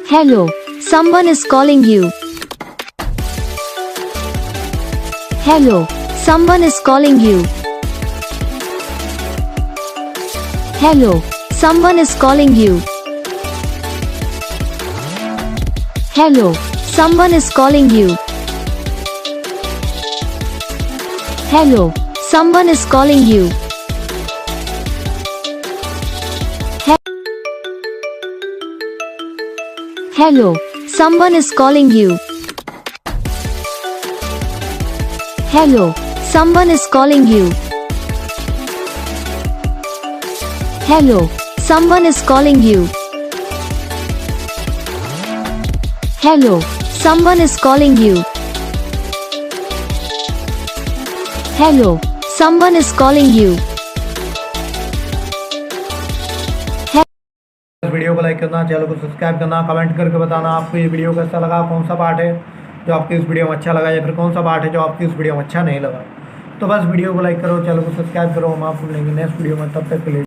Hello, someone is calling you. Hello, someone is calling you. Hello, someone is calling you. Hello, someone is calling you. Hello, someone is calling you. Hello, someone is calling you. Hello, someone is calling you. Hello, someone is calling you. Hello, someone is calling you. Hello, someone is calling you. इस video को like करना, channel को subscribe करना, comment करके बताना आपको ये video कैसा लगा, कौन सा पार्ट है जो आपकी इस वीडियो में अच्छा लगा या फिर कौन सा पार्ट है जो आपकी इस वीडियो में अच्छा नहीं लगा। तो बस वीडियो को लाइक करो, चैनल को सब्सक्राइब करो। हम आपको मिलेंगे नेक्स्ट वीडियो में, तब तक के लिए।